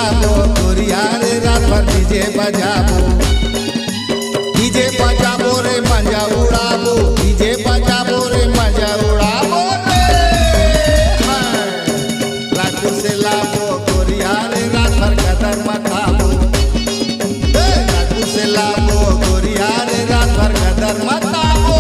लाबो गोरिया रे रात भर डीजे बजाबो रे मजा उड़ाबो डीजे बजाबो रे मजा उड़ाबो रे राजपुर से लाबो गोरिया रे रात भर कदर मचाबो राजपुर से लाबो गोरिया रे रात भर कदर मचाबो।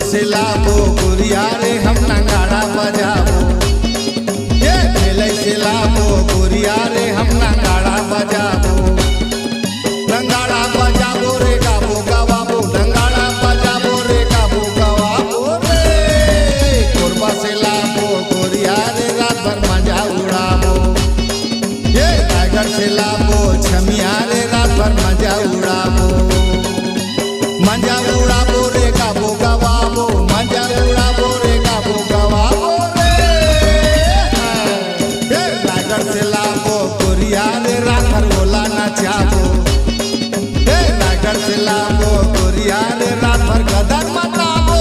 से लाबो गोरिया रे हम नगाड़ा बजाबो ये मेले से लाबो गोरिया रे हम नगाड़ा बजाबो रे गाबो गवाबो नगाड़ा बजाबो रे गाबो गवाबो रे कोरबा से लाबो गोरिया रे रात भर मजा उड़ाबो ये टाइगर से लाबो छमिया रे रात भर मजा उड़ाबो रे गाबो गवाबो मजा उड़ाबो रे गाबो गवाबो रे टाइगर से लाबो गोरिया रे रात भर बोला नचाबो टाइगर से लाबो गोरिया रे रात भर कदर मचाबो।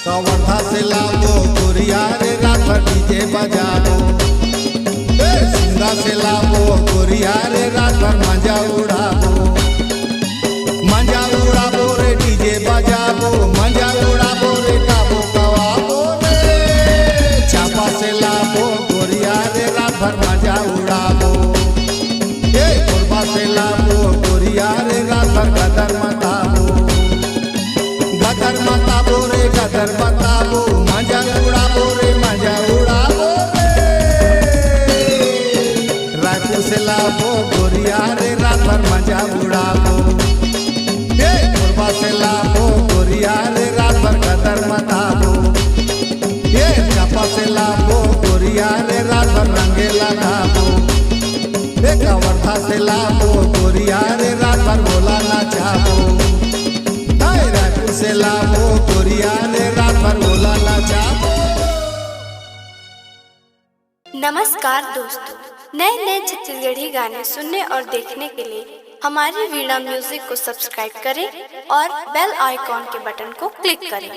कवर्धा से लाबो गोरिया रे रात भर डीजे बजाबो सिंगा से लाबो गोरिया रे रात भर मजा उड़ाबो रे डीजे बजाबो मजा उड़ाबो रे गाबो गवाबो रे चापा से लाबो गोरिया रे रात भर मजा उड़ाबो कोरबा से लाबो गोरिया रे रात भर कदर मचाबो रे कदर मचाबो मजा उड़ाबो रे मजा उड़ाबो रे राजपुर से लाबो गोरिया रे रात भर मजा उड़ाबो कोरबा से लाबो गोरिया रे रात भर कदर मचाबो चापा से लाबो गोरिया रे रात भर रंगे लगाबो कवर्धा से लाबो गोरिया रे रात भर बोला नचाबो से लाबो गोरिया रे रात भर बोला नचाबो। नमस्कार दोस्तों, नए छत्तीसगढ़ी गाने सुनने और देखने के लिए हमारी वीणा म्यूजिक को सब्सक्राइब करें और बेल आइकॉन के बटन को क्लिक करें।